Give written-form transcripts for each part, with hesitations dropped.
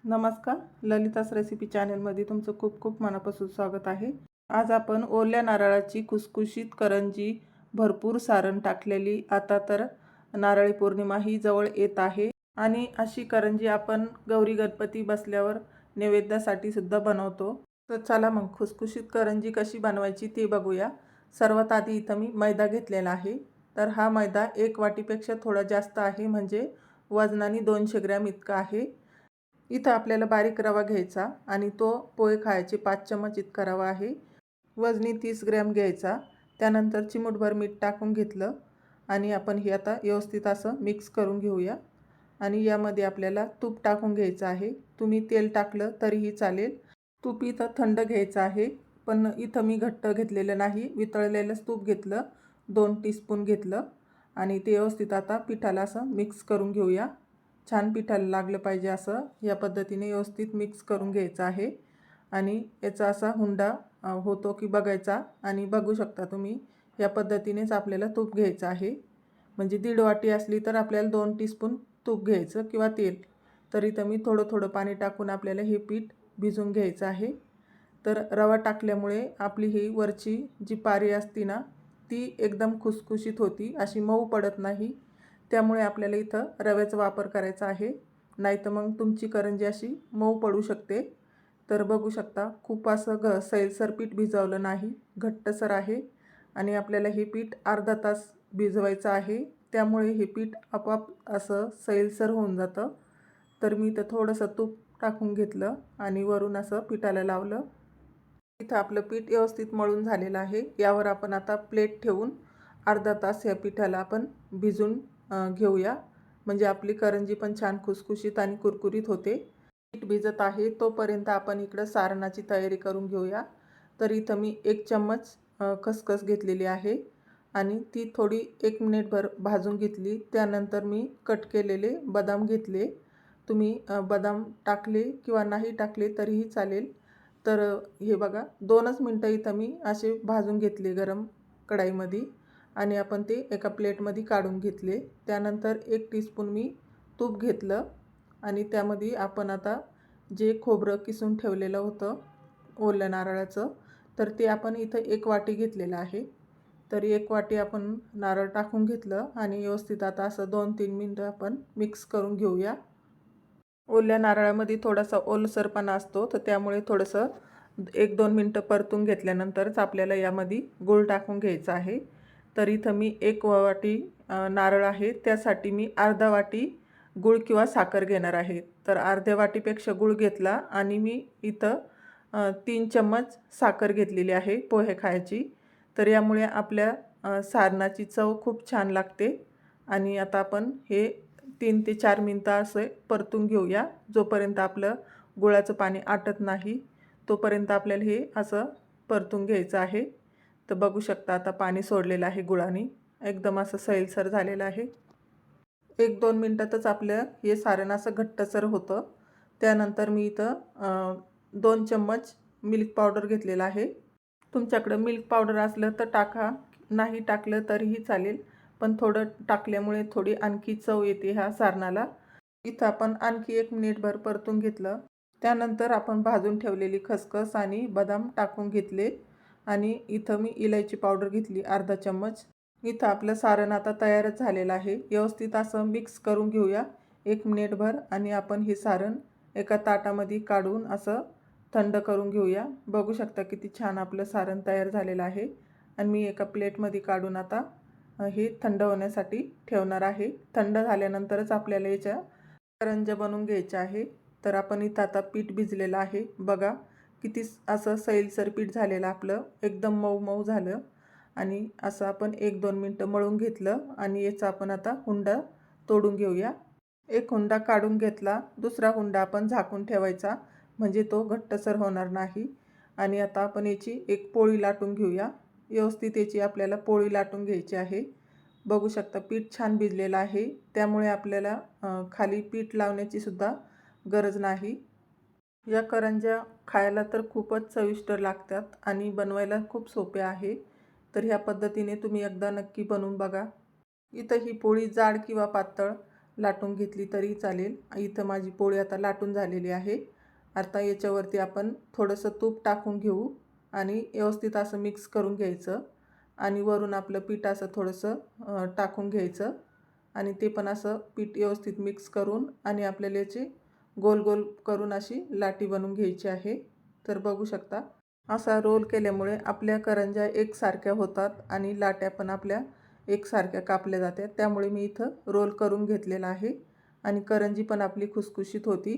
नमस्कार, ललितास रेसिपी चॅनलमध्ये तुमचं खूप खूप मनापासून स्वागत आहे। आज आपण ओल्या नारळाची खुसखुशीत करंजी भरपूर सारण टाकलेली, आता तर नारळी पौर्णिमा ही जवळ येत आहे आणि अशी करंजी आपण गौरी गणपती बसल्यावर नैवेद्यासाठी सुद्धा बनवतो। तर चला मग खुसखुशीत करंजी कशी बनवायची ते बघूया। सर्वात आधी इथं मी मैदा घेतलेला आहे। तर हा मैदा 1 वाटीपेक्षा थोडा जास्त आहे, म्हणजे वजनाने 200 ग्रॅम इतका आहे। इथं आपल्याला बारीक रवा घ्यायचा आणि तो पोहे खायचे 5 चमच इतका रवा आहे। वजनी 30 ग्रॅम घ्यायचा। त्यानंतर चिमूटभर मीठ टाकून घेतलं आणि आपण हे आता व्यवस्थित असं मिक्स करून घेऊया। आणि यामध्ये आपल्याला तूप टाकून घ्यायचं आहे। तुम्ही तेल टाकलं तरीही चालेल। तूप इथं थंड घ्यायचं आहे, पण इथं मी घट्ट घेतलेलं नाही, वितळलेलंच तूप घेतलं। 2 टीस्पून घेतलं आणि ते व्यवस्थित आता पिठाला असं मिक्स करून घेऊया। छान पिठाला लागलं पाहिजे, असं या पद्धतीने व्यवस्थित मिक्स करून घ्यायचं आहे। आणि याचा असा हुंडा होतो की बघायचा आणि बघू शकता तुम्ही, या पद्धतीनेच आपल्याला तूप घ्यायचं आहे। म्हणजे 1.5 वाटी असली तर आपल्याला 2 टीस्पून तूप घ्यायचं किंवा तेल। तर इथं मी थोडं थोडं पाणी टाकून आपल्याला हे पीठ भिजवून घ्यायचं आहे। तर रवा टाकल्यामुळे आपली ही वरची जी पारी असते ना, ती एकदम खुसखुशीत होती, अशी मऊ पडत नाही। त्यामुळे आपल्याला इथं रव्याचा वापर करायचा आहे, नाहीतर मग तुमची करंजी अशी मऊ पडू शकते। तर बघू शकता, खूप असं सैलसर पीठ भिजवलं नाही, घट्टसर आहे। आणि आपल्याला हे पीठ अर्धा तास भिजवायचं आहे, त्यामुळे हे पीठ आपोआप असं सैलसर होऊन जातं। तर मी इथं थोडंसं तूप टाकून घेतलं आणि वरून असं पिठाला लावलं। इथं आपलं पीठ व्यवस्थित मळून झालेलं आहे। यावर आपण आता प्लेट ठेवून अर्धा तास या पिठाला आपण भिजून घेऊया, म्हणजे आपली करंजी पण छान खुसखुशीत आणि कुरकुरीत होते। पीठ भिजत आहे तोपर्यंत आपण इकडं सारणाची तयारी करून घेऊया। तर इथं मी 1 चम्मच खसखस घेतलेली आहे आणि ती थोडी 1 मिनिटभर भाजून घेतली। त्यानंतर मी कट केलेले बदाम घेतले। तुम्ही बदाम टाकले किंवा नाही टाकले तरीही चालेल। तर हे बघा, 2च मिनटं इथं मी असे भाजून घेतले गरम कढईमध्ये आणि आपण ते एका प्लेटमध्ये काढून घेतले। त्यानंतर 1 टीस्पून मी तूप घेतलं आणि त्यामध्ये आपण आता जे खोबरं किसून ठेवलेलं होतं ओल्या नारळाचं, तर ते आपण इथं 1 वाटी घेतलेलं आहे। तर 1 वाटी आपण नारळ टाकून घेतलं आणि व्यवस्थित आता असं 2-3 मिनटं आपण मिक्स करून घेऊया। ओल्या नारळामध्ये थोडासा ओलसरपणा असतो, तर त्यामुळे थोडंसं 1-2 मिनटं परतून घेतल्यानंतरच आपल्याला यामध्ये गूळ टाकून घ्यायचा आहे। तर इथं मी 1 वाटी नारळ आहे, त्यासाठी मी अर्धा वाटी गूळ किंवा साखर घेणार आहे। तर अर्ध्या वाटीपेक्षा गूळ घेतला आणि मी इथं 3 चम्मच साखर घेतलेली आहे पोहे खायची। तर यामुळे आपल्या सारणाची चव खूप छान लागते। आणि आता आपण हे 3 ते 4 मिनटं असे परतून घेऊया, जोपर्यंत आपलं गुळाचं पाणी आटत नाही तोपर्यंत आपल्याला हे असं परतून घ्यायचं आहे। तर बघू शकता, आता पाणी सोडलेलं आहे गुळाने, एकदम असं सैलसर झालेलं आहे। 1-2 मिनटातच आपलं हे सारण असं घट्टसर होतं। त्यानंतर मी इथं 2 चम्मच मिल्क पावडर घेतलेला आहे। तुमच्याकडं मिल्क पावडर असलं तर टाका, नाही टाकलं तरीही चालेल, पण थोडं टाकल्यामुळे थोडी आणखी चव येते ह्या सारणाला। इथं आपण आणखी 1 मिनिटभर परतून घेतलं। त्यानंतर आपण भाजून ठेवलेली खसखस आणि बदाम टाकून घेतले आणि इथं मी इलायची पावडर घेतली अर्धा चम्मच। इथं आपलं सारण आता तयारच झालेलं आहे। व्यवस्थित असं मिक्स करून घेऊया 1 मिनिटभर आणि आपण हे सारण एका ताटामध्ये काढून असं थंड करून घेऊया। बघू शकता किती छान आपलं सारण तयार झालेलं आहे आणि मी एका प्लेटमध्ये काढून आता हे थंड होण्यासाठी ठेवणार आहे। थंड झाल्यानंतरच आपल्याला याच्या करंज्या बनवून घ्यायच्या आहे। तर आपण इथं आता पीठ भिजलेलं आहे, बघा किती असं सैलसर पीठ झालेलं आपलं, एकदम मऊ मऊ झालं। आणि असं आपण 1-2 मिनटं मळून घेतलं आणि याचा आपण आता हुंडा तोडून घेऊया। एक हुंडा काढून घेतला, दुसरा हुंडा आपण झाकून ठेवायचा, म्हणजे तो घट्टसर होणार नाही। आणि आता आपण याची एक पोळी लाटून घेऊया। व्यवस्थित याची आपल्याला पोळी लाटून घ्यायची आहे। बघू शकता पीठ छान भिजलेलं आहे, त्यामुळे आपल्याला खाली पीठ लावण्याची सुद्धा गरज नाही। या करंज्या खायला तर खूपच चविष्ट लागतात आणि बनवायला खूप सोपे आहे। तर ह्या पद्धतीने तुम्ही एकदा नक्की बनवून बघा। इथं ही पोळी जाड किंवा पातळ लाटून घेतली तरी चालेल। इथं माझी पोळी आता लाटून झालेली आहे। आता याच्यावरती आपण थोडंसं तूप टाकून घेऊ आणि व्यवस्थित असं मिक्स करून घ्यायचं आणि वरून आपलं पीठ असं थोडंसं टाकून घ्यायचं आणि ते पण असं पीठ व्यवस्थित मिक्स करून आणि आपल्याला याचे गोल गोल करून अशी लाटी बनवून घ्यायची आहे। तर बघू शकता असा रोल केल्यामुळे आपल्या करंज्या एकसारख्या होतात आणि लाट्या पण आपल्या एकसारख्या कापल्या जातात। त्यामुळे मी इथं रोल करून घेतलेला आहे आणि करंजी पण आपली खुसखुशीत होती।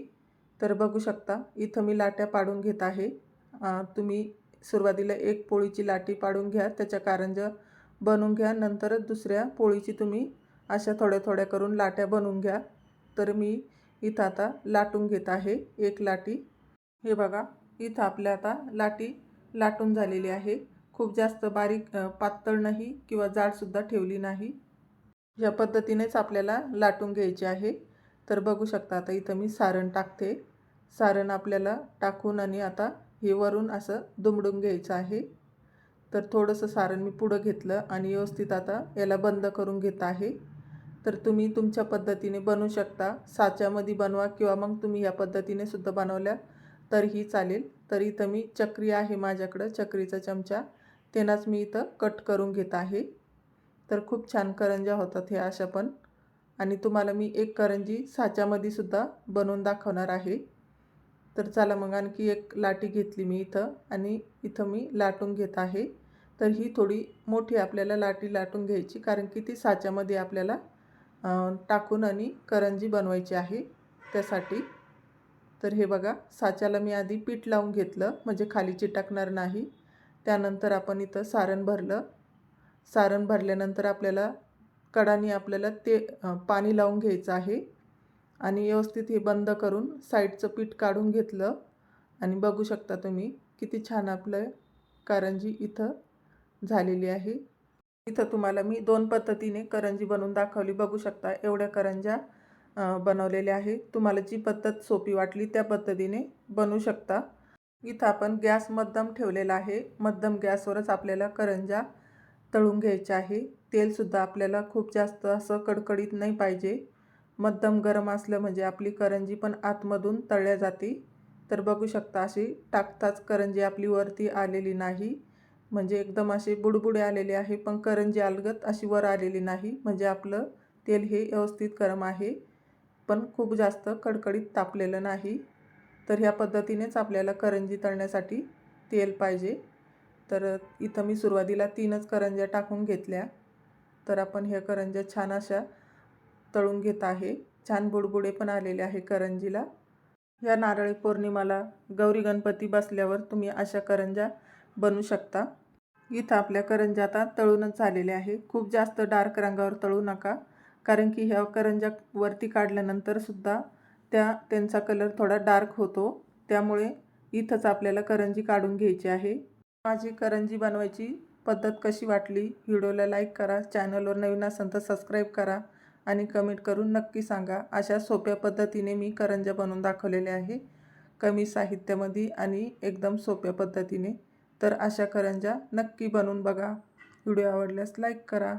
तर बघू शकता इथं मी लाट्या पाडून घेत आहे। तुम्ही सुरुवातीला एक पोळीची लाटी पाडून घ्या, त्याच्या करंज्या बनवून घ्या, नंतरच दुसऱ्या पोळीची तुम्ही अशा थोड्या थोड्या करून लाट्या बनवून घ्या। तर मी इथं आता लाटून घेत आहे एक लाटी। हे बघा इथं आपल्या आता लाटी लाटून झालेली आहे। खूप जास्त बारीक पातळ नाही किंवा जाडसुद्धा ठेवली नाही। या पद्धतीनेच आपल्याला लाटून घ्यायचे आहे। तर बघू शकता आता इथं मी सारण टाकते। सारण आपल्याला टाकून आणि आता हे वरून असं दुमडून घ्यायचं आहे। तर थोडंसं सारण मी पुढं घेतलं आणि व्यवस्थित आता याला बंद करून घेत आहे। तर तुम्ही तुमच्या पद्धतीने बनवू शकता, साच्यामध्ये बनवा किंवा मग तुम्ही या पद्धतीने सुद्धा बनवल्या तरीही चालेल। तर इथं मी चक्री आहे माझ्याकडं, चक्रीचा चमचा, तेनाच मी इथं कट करून घेत आहे। तर खूप छान करंज्या होतात हे अशा पण। आणि तुम्हाला मी एक करंजी साच्यामध्ये सुद्धा बनवून दाखवणार आहे। तर चला मग आणखी एक लाटी घेतली मी इथं आणि इथं मी लाटून घेत आहे। तर ही थोडी मोठी आपल्याला लाटी लाटून घ्यायची, कारण की ती साच्यामध्ये आपल्याला टाकून आणि करंजी बनवायची आहे त्यासाठी। तर हे बघा साच्याला मी आधी पीठ लावून घेतलं म्हणजे खाली चिटकणार नाही। त्यानंतर आपण इथं सारण भरलं। सारण भरल्यानंतर आपल्याला कडाने आपल्याला ते पाणी लावून घ्यायचं आहे आणि व्यवस्थित हे बंद करून साईडचं पीठ काढून घेतलं आणि बघू शकता तुम्ही किती छान आपलं करंजी इथं झालेली आहे। इथं तुम्हाला मी दोन पद्धतीने करंजी बनवून दाखवली। बघू शकता एवढ्या करंज्या बनवलेल्या आहे। तुम्हाला जी पद्धत सोपी वाटली त्या पद्धतीने बनवू शकता। इथं आपण गॅस मध्यम ठेवलेला आहे। मध्यम गॅसवरच आपल्याला करंज्या तळून घ्यायच्या आहे। तेलसुद्धा आपल्याला खूप जास्त असं कडकडीत नाही पाहिजे, मध्यम गरम असलं म्हणजे आपली करंजी पण आतमधून तळल्या जाते। तर बघू शकता अशी टाकताच करंजी आपली वरती आलेली नाही, म्हणजे एकदम असे बुडबुडे आलेले आहे, पण करंजी अलगद अशी वर आलेली नाही, म्हणजे आपलं तेल हे व्यवस्थित गरम आहे पण खूप जास्त कडकडीत तापलेलं नाही। तर ह्या पद्धतीनेच आपल्याला करंजी तळण्यासाठी तेल पाहिजे। तर इथं मी सुरुवातीला 3च करंज्या टाकून घेतल्या। तर आपण ह्या करंज्या छान अशा तळून घेत आहे। छान बुडबुडे पण आलेले आहे करंजीला। या नारळी पौर्णिमेला गौरी गणपती बसल्यावर तुम्ही अशा करंज्या बनवू शकता। इथं आपल्या करंज्या आता तळूनच झालेल्या आहे। खूप जास्त डार्क रंगावर तळू नका, कारण की ह्या करंज्या वरती काढल्यानंतर सुद्धा त्यांचा कलर थोडा डार्क होतो। त्यामुळे इथंच आपल्याला करंजी काढून घ्यायची आहे। माझी करंजी बनवायची पद्धत कशी वाटली, व्हिडिओला लाईक करा, चॅनलवर नवीन असाल तर सबस्क्राईब करा आणि कमेंट करून नक्की सांगा। अशा सोप्या पद्धतीने मी करंज्या बनवून दाखवलेल्या आहे, कमी साहित्यामध्ये आणि एकदम सोप्या पद्धतीने। तर अशा करंज्या नक्की बनवून बघा। व्हिडिओ आवडल्यास लाईक करा।